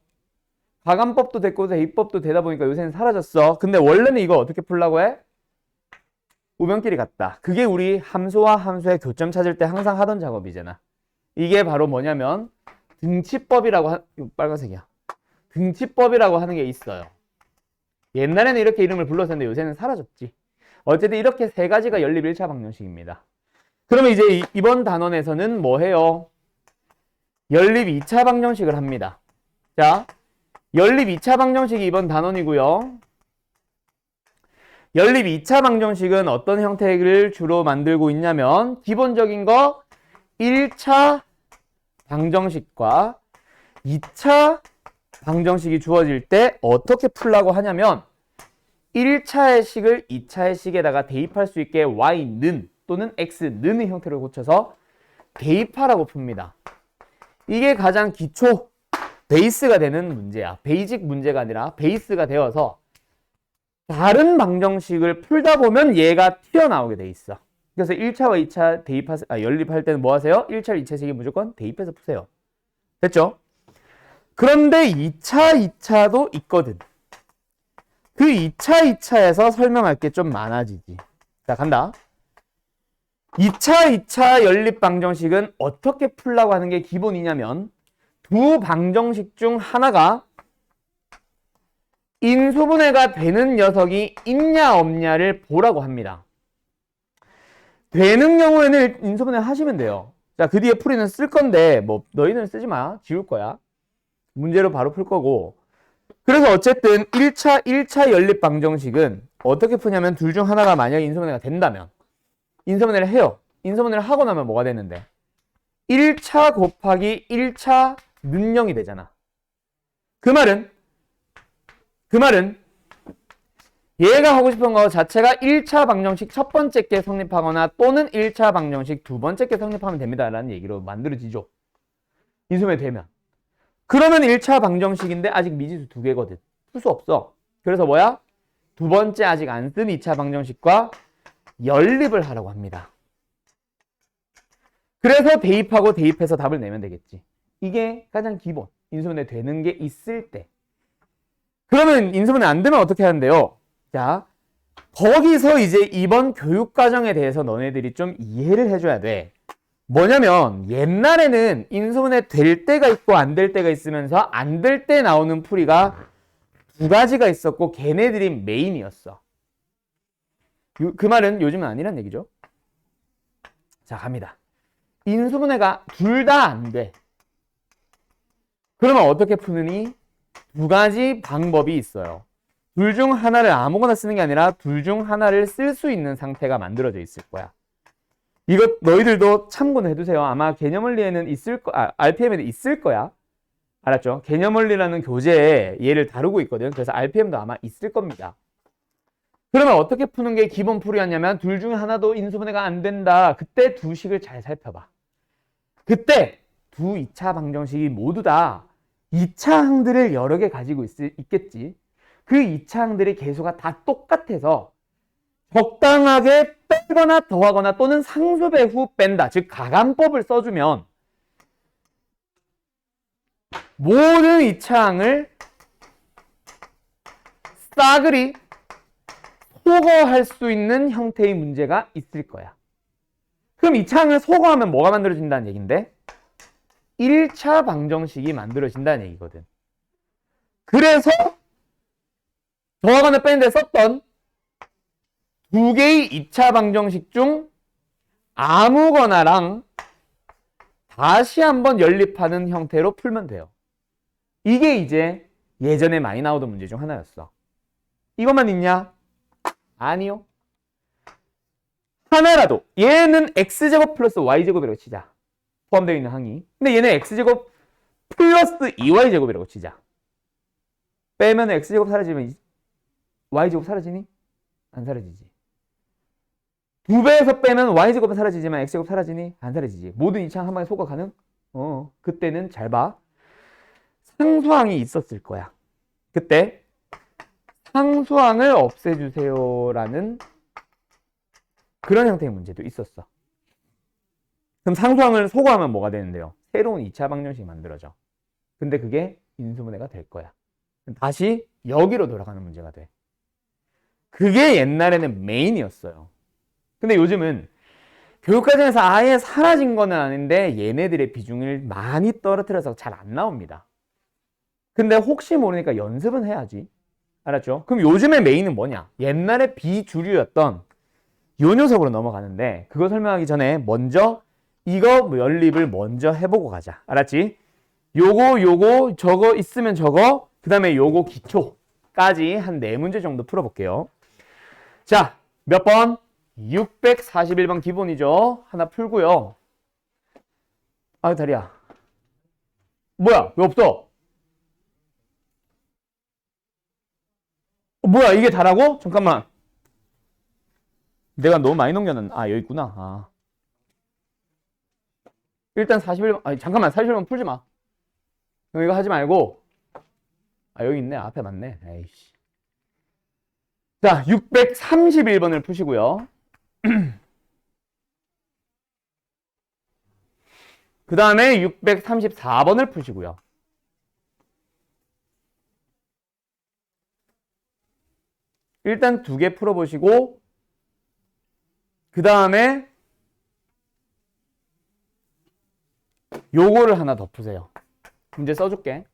가감법도 됐고 대입법도 되다 보니까 요새는 사라졌어. 근데 원래는 이거 어떻게 풀라고 해? 우변끼리 같다. 그게 우리 함수와 함수의 교점 찾을 때 항상 하던 작업이잖아. 이게 바로 뭐냐면 등치법이라고 이거 빨간색이야. 등치법이라고 하는 게 있어요. 옛날에는 이렇게 이름을 불렀었는데 요새는 사라졌지. 어쨌든 이렇게 3가지가 연립 1차 방정식입니다. 그러면 이제 이번 단원에서는 뭐 해요? 연립 2차 방정식을 합니다. 자, 연립 2차 방정식이 이번 단원이고요. 연립 2차 방정식은 어떤 형태를 주로 만들고 있냐면 기본적인 거 1차 방정식과 2차 방정식이 주어질 때 어떻게 풀라고 하냐면 1차의 식을 2차의 식에다가 대입할 수 있게 y는 또는 x는의 형태를 고쳐서 대입하라고 풉니다. 이게 가장 기초 베이스가 되는 문제야. 베이직 문제가 아니라 베이스가 되어서 다른 방정식을 풀다 보면 얘가 튀어나오게 돼 있어. 그래서 1차와 2차 연립할 때는 뭐 하세요? 1차, 2차식이 무조건 대입해서 푸세요. 됐죠? 그런데 2차, 2차도 있거든. 그 2차, 2차에서 설명할 게 좀 많아지지. 자, 간다. 2차, 2차 연립 방정식은 어떻게 풀라고 하는 게 기본이냐면 두 방정식 중 하나가 인수분해가 되는 녀석이 있냐 없냐를 보라고 합니다. 되는 경우에는 인수분해 하시면 돼요. 자, 그 뒤에 풀이는 쓸 건데 뭐 너희는 쓰지 마. 지울 거야. 문제로 바로 풀 거고. 그래서 어쨌든 1차 연립 방정식은 어떻게 푸냐면 둘 중 하나가 만약에 인수분해가 된다면 인수분해를 해요. 인수분해를 하고 나면 뭐가 되는데 1차 곱하기 1차 는영이 되잖아. 그 말은 얘가 하고 싶은 거 자체가 1차 방정식 첫 번째 게 성립하거나 또는 1차 방정식 두 번째 게 성립하면 됩니다 라는 얘기로 만들어지죠. 인수분해 되면. 그러면 1차 방정식인데 아직 미지수 두 개거든. 풀 수 없어. 그래서 뭐야? 두 번째 아직 안 쓴 2차 방정식과 연립을 하라고 합니다. 그래서 대입하고 대입해서 답을 내면 되겠지. 이게 가장 기본. 인수분해 되는 게 있을 때. 그러면 인수분해 안 되면 어떻게 하는데요? 자, 거기서 이제 이번 교육과정에 대해서 너네들이 좀 이해를 해줘야 돼. 뭐냐면 옛날에는 인수분해 될 때가 있고 안 될 때가 있으면서 안 될 때 나오는 풀이가 두 가지가 있었고 걔네들이 메인이었어. 그 말은 요즘은 아니란 얘기죠. 자, 갑니다. 인수분해가 둘 다 안 돼. 그러면 어떻게 푸느니? 두 가지 방법이 있어요. 둘 중 하나를 아무거나 쓰는 게 아니라 둘 중 하나를 쓸 수 있는 상태가 만들어져 있을 거야. 이것 너희들도 참고는 해두세요. 아마 개념원리에는 있을 RPM에는 있을 거야. 알았죠? 개념원리라는 교재에 얘를 다루고 있거든. 그래서 RPM도 아마 있을 겁니다. 그러면 어떻게 푸는 게 기본 풀이었냐면 둘 중 하나도 인수분해가 안 된다. 그때 두 식을 잘 살펴봐. 그때 두 2차 방정식이 모두 다 2차 항들을 여러 개 가지고 있겠지. 그 2차 항들의 개수가 다 똑같아서 적당하게 빼거나 더하거나 또는 상수배 후 뺀다. 즉 가감법을 써주면 모든 2차 항을 싸그리 소거할 수 있는 형태의 문제가 있을 거야. 그럼 2차 항을 소거하면 뭐가 만들어진다는 얘기인데 1차 방정식이 만들어진다는 얘기거든. 그래서 더하거나 빼는 데 썼던 두 개의 2차 방정식 중 아무거나랑 다시 한번 연립하는 형태로 풀면 돼요. 이게 이제 예전에 많이 나오던 문제 중 하나였어. 이것만 있냐? 아니요. 하나라도 얘는 x제곱 플러스 y제곱이라고 치자. 포함되어 있는 항이. 근데 얘는 x제곱 플러스 2y제곱이라고 치자. 빼면 x제곱 사라지면 y제곱 사라지니? 안 사라지지. 2배에서 빼면 y제곱은 사라지지만 x제곱 사라지니? 안 사라지지. 모든 2차 한 방에 소거 가능? 그때는 잘 봐. 상수항이 있었을 거야. 그때 상수항을 없애주세요라는 그런 형태의 문제도 있었어. 그럼 상수항을 소거하면 뭐가 되는데요? 새로운 2차 방정식이 만들어져. 근데 그게 인수분해가 될 거야. 다시 여기로 돌아가는 문제가 돼. 그게 옛날에는 메인이었어요. 근데 요즘은 교육과정에서 아예 사라진 건 아닌데 얘네들의 비중을 많이 떨어뜨려서 잘 안 나옵니다. 근데 혹시 모르니까 연습은 해야지. 알았죠? 그럼 요즘의 메인은 뭐냐? 옛날에 비주류였던 요 녀석으로 넘어가는데 그거 설명하기 전에 먼저 이거 연립을 먼저 해보고 가자. 알았지? 요거 저거 있으면 저거 그 다음에 요거 기초까지 한 4문제 정도 풀어볼게요. 자, 몇 번? 641번 기본이죠. 하나 풀고요. 아, 다리야. 뭐야? 왜 없어? 뭐야? 이게 다라고? 잠깐만. 내가 너무 많이 넘겼는데. 아, 여기 있구나. 아. 일단 41번. 아니, 잠깐만. 41번 풀지 마. 그럼 이거 하지 말고. 아, 여기 있네. 앞에 맞네. 에이씨. 자, 631번을 푸시고요. 그 다음에 634번을 푸시고요. 일단 2개 풀어보시고 그 다음에 요거를 하나 더 푸세요. 문제 써줄게.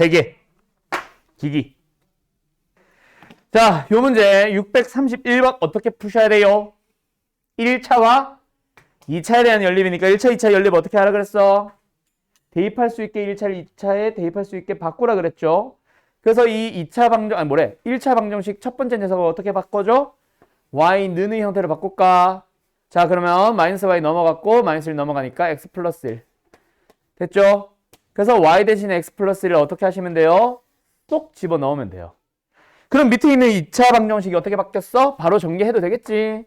대개. 기기. 자, 요 문제 631번 어떻게 푸셔야 돼요? 1차와 2차에 대한 연립이니까 1차, 2차 연립 어떻게 하라 그랬어? 대입할 수 있게 1차를 2차에 대입할 수 있게 바꾸라 그랬죠. 그래서 이 2차 방정, 1차 방정식 첫 번째 녀석을 어떻게 바꿔줘? y 는의 형태로 바꿀까? 자, 그러면 마이너스 y 넘어갔고 마이너스 1 넘어가니까 x 플러스 1 됐죠? 그래서 y 대신에 x 플러스 1을 어떻게 하시면 돼요? 쏙 집어넣으면 돼요. 그럼 밑에 있는 2차 방정식이 어떻게 바뀌었어? 바로 전개해도 되겠지.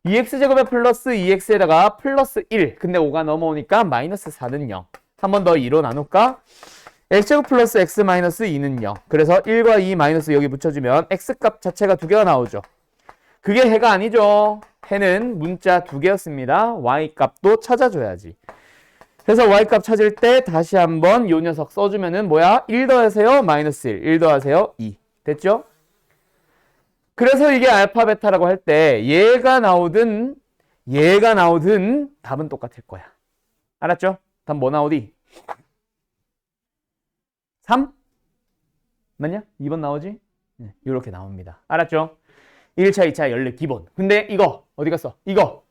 2x제곱에 플러스 2x에다가 플러스 1. 근데 5가 넘어오니까 마이너스 4는 0. 한 번 더 2로 나눌까? x제곱 플러스 x 마이너스 2는 0. 그래서 1과 2 마이너스 여기 붙여주면 x값 자체가 2개가 나오죠. 그게 해가 아니죠. 해는 문자 2개였습니다. y값도 찾아줘야지. 그래서 y값 찾을 때 다시 한번 요 녀석 써주면은 뭐야? 1 더하세요. 마이너스 1. 더하세요. 2. 됐죠? 그래서 이게 알파 베타라고 할 때 얘가 나오든 답은 똑같을 거야. 알았죠? 답 뭐 나오디? 3? 맞냐? 2번 나오지? 네, 이렇게 나옵니다. 알았죠? 1차, 2차 연립 기본. 근데 이거 어디 갔어? 이거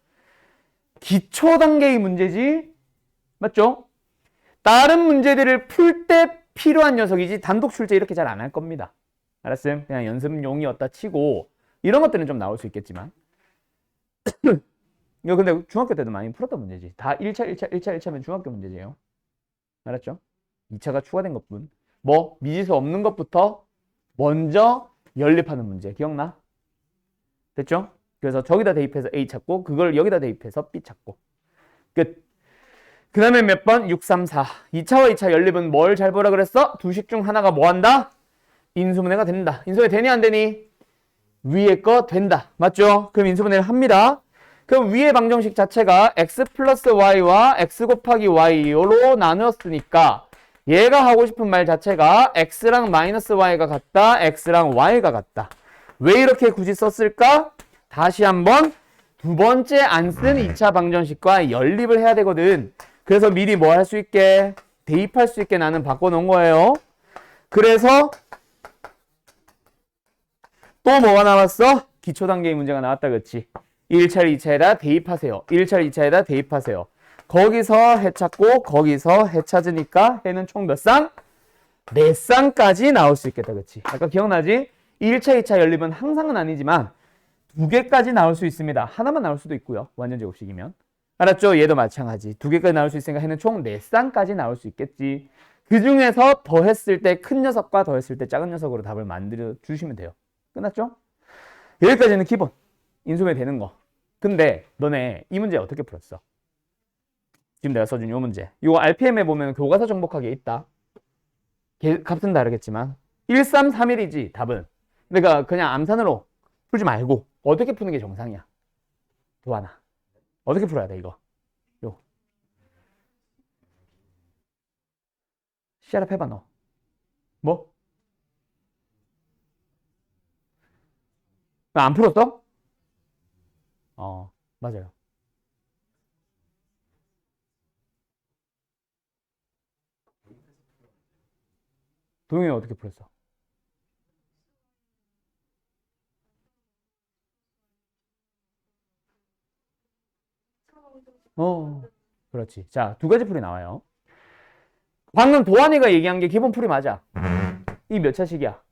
기초 단계의 문제지? 맞죠? 다른 문제들을 풀 때 필요한 녀석이지 단독 출제 이렇게 잘 안 할 겁니다. 알았음? 그냥 연습용이었다 치고 이런 것들은 좀 나올 수 있겠지만 이거 근데 중학교 때도 많이 풀었던 문제지. 다 1차면 중학교 문제지요. 알았죠? 2차가 추가된 것뿐. 뭐 미지수 없는 것부터 먼저 연립하는 문제 기억나? 됐죠? 그래서 저기다 대입해서 A 찾고 그걸 여기다 대입해서 B 찾고 끝. 그 다음에 몇 번? 6, 3, 4. 2차와 2차 연립은 뭘 잘 보라 그랬어? 두 식 중 하나가 뭐 한다? 인수분해가 된다. 인수분해 되니 안 되니? 위에 거 된다. 맞죠? 그럼 인수분해를 합니다. 그럼 위의 방정식 자체가 x 플러스 y와 x 곱하기 y로 나누었으니까 얘가 하고 싶은 말 자체가 x랑 마이너스 y가 같다. x랑 y가 같다. 왜 이렇게 굳이 썼을까? 다시 한번 두 번째 안 쓴 2차 방정식과 연립을 해야 되거든. 그래서 미리 뭐 할 수 있게? 대입할 수 있게 나는 바꿔놓은 거예요. 그래서 또 뭐가 나왔어? 기초 단계의 문제가 나왔다. 그렇지? 1차를 2차에다 대입하세요. 1차를 2차에다 대입하세요. 거기서 해 찾고 거기서 해 찾으니까 해는 총 몇 쌍? 4쌍까지 나올 수 있겠다. 그렇지? 아까 기억나지? 1차, 2차 연립은 항상은 아니지만 2개까지 나올 수 있습니다. 하나만 나올 수도 있고요. 완전 제곱식이면. 알았죠? 얘도 마찬가지. 2개까지 나올 수 있으니까 해는 총 4쌍까지 나올 수 있겠지. 그 중에서 더했을 때 큰 녀석과 더했을 때 작은 녀석으로 답을 만들어 주시면 돼요. 끝났죠? 여기까지는 기본. 인수분해 되는 거. 근데 너네 이 문제 어떻게 풀었어? 지금 내가 써준 이 문제. 이거 RPM에 보면 교과서 정복하기에 있다. 값은 다르겠지만 1, 3, 3일이지 답은. 그러니까 그냥 암산으로 풀지 말고 어떻게 푸는 게 정상이야. 도하나. 어떻게 풀어야 돼 이거? 요. 시합 해봐 너. 뭐? 안 풀었어? 맞아요. 도영이 어떻게 풀었어? 그렇지. 자, 두 가지 풀이 나와요. 방금 도환이가 얘기한 게 기본 풀이 맞아. 이 몇 차식이야?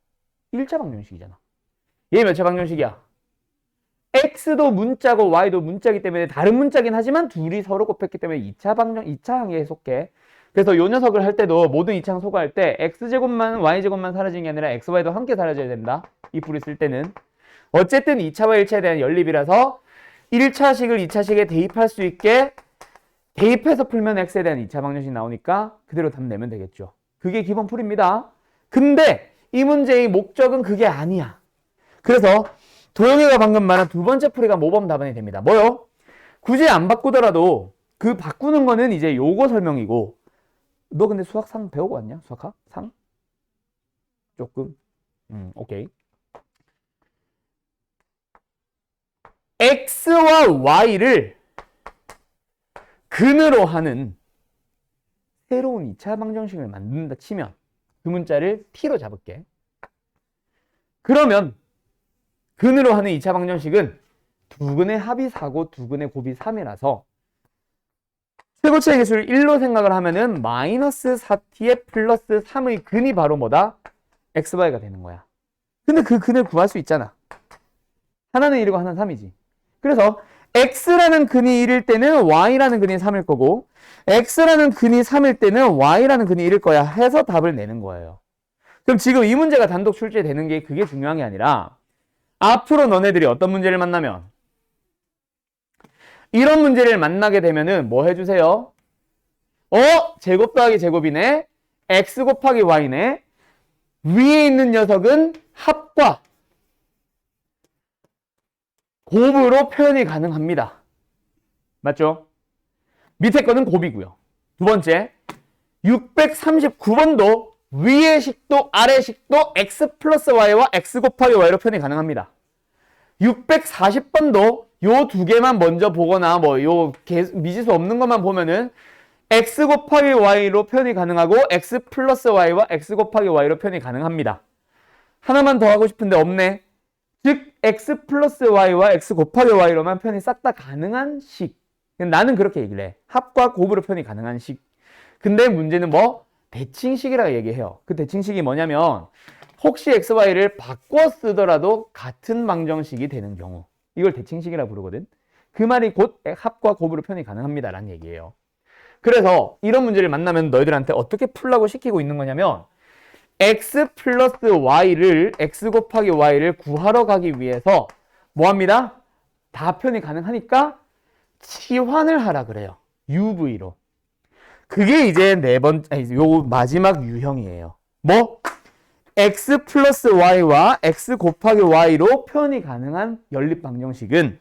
1차 방정식이잖아. 얘 몇 차 방정식이야? x도 문자고 y도 문자이기 때문에 다른 문자긴 하지만 둘이 서로 곱했기 때문에 2차 방정, 2차 항에 속해. 그래서 요 녀석을 할 때도 모든 2차 항 소거할 때 x제곱만 y제곱만 사라지는 게 아니라 xy도 함께 사라져야 된다. 이 풀이 쓸 때는. 어쨌든 2차와 1차에 대한 연립이라서 1차식을 2차식에 대입할 수 있게 대입해서 풀면 x에 대한 2차 방정식 나오니까 그대로 답 내면 되겠죠. 그게 기본 풀입니다. 근데 이 문제의 목적은 그게 아니야. 그래서 도영이가 방금 말한 두 번째 풀이가 모범 답안이 됩니다. 뭐요? 굳이 안 바꾸더라도 그 바꾸는 거는 이제 요거 설명이고. 너 근데 수학 상 배우고 왔냐? 수학학? 상? 조금? 오케이. x와 y를 근으로 하는 새로운 2차 방정식을 만든다 치면 그 문자를 t로 잡을게. 그러면 근으로 하는 2차 방정식은 두 근의 합이 4고 두 근의 곱이 3이라서 최고차의 개수를 1로 생각을 하면은 마이너스 4t에 플러스 3의 근이 바로 뭐다? xy가 되는 거야. 근데 그 근을 구할 수 있잖아. 하나는 1이고 하나는 3이지. 그래서 x라는 근이 1일 때는 y라는 근이 3일 거고 x라는 근이 3일 때는 y라는 근이 1일 거야 해서 답을 내는 거예요. 그럼 지금 이 문제가 단독 출제되는 게 그게 중요한 게 아니라 앞으로 너네들이 어떤 문제를 만나면 이런 문제를 만나게 되면은 뭐 해주세요? 제곱 더하기 제곱이네. x 곱하기 y네. 위에 있는 녀석은 합과 곱으로 표현이 가능합니다. 맞죠? 밑에 거는 곱이고요. 두 번째, 639번도 위의 식도 아래 식도 x 플러스 y와 x 곱하기 y로 표현이 가능합니다. 640번도 요 두 개만 먼저 보거나 뭐 요 미지수 없는 것만 보면은 x 곱하기 y로 표현이 가능하고 x 플러스 y와 x 곱하기 y로 표현이 가능합니다. 하나만 더 하고 싶은데 없네. 즉 x 플러스 y와 x 곱하기 y로만 표현이 싹 다 가능한 식. 나는 그렇게 얘기를 해. 합과 곱으로 표현이 가능한 식. 근데 문제는 뭐? 대칭식이라고 얘기해요. 그 대칭식이 뭐냐면 혹시 x, y를 바꿔 쓰더라도 같은 방정식이 되는 경우. 이걸 대칭식이라고 부르거든. 그 말이 곧 합과 곱으로 표현이 가능합니다 라는 얘기예요. 그래서 이런 문제를 만나면 너희들한테 어떻게 풀라고 시키고 있는 거냐면 x 플러스 y를 x 곱하기 y를 구하러 가기 위해서 뭐합니다? 다 표현이 가능하니까 치환을 하라 그래요. UV로. 그게 이제 요 마지막 유형이에요. 뭐? x 플러스 y와 x 곱하기 y로 표현이 가능한 연립 방정식은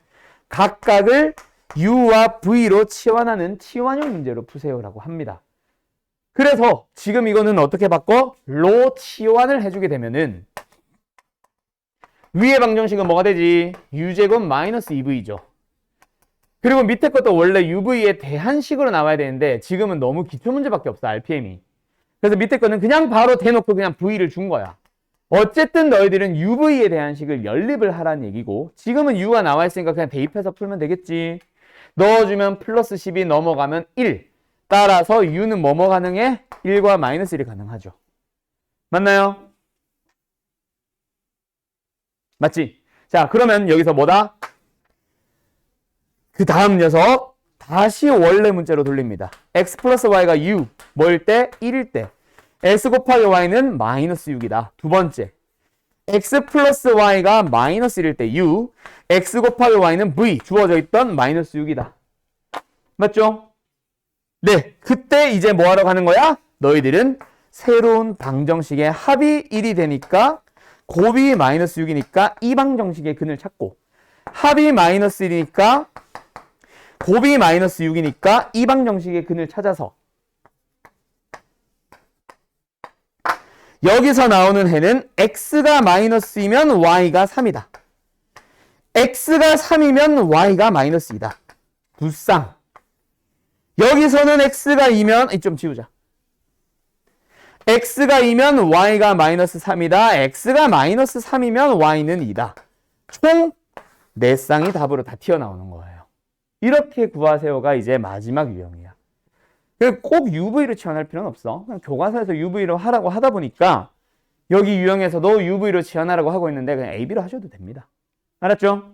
각각을 u와 v로 치환하는 치환형 문제로 푸세요라고 합니다. 그래서 지금 이거는 어떻게 바꿔? 로 치환을 해주게 되면은 위의 방정식은 뭐가 되지? u제곱 마이너스 2v죠. 그리고 밑에 것도 원래 UV에 대한 식으로 나와야 되는데 지금은 너무 기초 문제밖에 없어, RPM이. 그래서 밑에 거는 그냥 바로 대놓고 그냥 V를 준 거야. 어쨌든 너희들은 UV에 대한 식을 연립을 하라는 얘기고 지금은 U가 나와 있으니까 그냥 대입해서 풀면 되겠지. 넣어주면 플러스 10이 넘어가면 1. 따라서 U는 뭐뭐 가능해? 1과 마이너스 1이 가능하죠. 맞나요? 맞지? 자, 그러면 여기서 뭐다? 그 다음 녀석 다시 원래 문자로 돌립니다. x 플러스 y가 u 뭐일 때? 1일 때 x 곱하기 y는 마이너스 6이다. 두 번째 x 플러스 y가 마이너스 1일 때 u x 곱하기 y는 v 주어져 있던 마이너스 6이다. 맞죠? 네, 그때 이제 뭐 하러 가는 거야? 너희들은 새로운 방정식의 합이 1이 되니까 곱이 마이너스 6이니까 이 방정식의 근을 찾고 합이 마이너스 1이니까 곱이 마이너스 6이니까 이 방정식의 근을 찾아서 여기서 나오는 해는 x가 마이너스이면 y가 3이다. x가 3이면 y가 마이너스 2다. 두쌍. 여기서는 x가 2면 좀 지우자. x가 2면 y가 마이너스 3이다. x가 마이너스 3이면 y는 2다. 총 4쌍이 답으로 다 튀어나오는 거예요. 이렇게 구하세요가 이제 마지막 유형이야. 꼭 UV로 치환할 필요는 없어. 그냥 교과서에서 UV로 하라고 하다 보니까 여기 유형에서도 UV로 치환하라고 하고 있는데 그냥 AB로 하셔도 됩니다. 알았죠?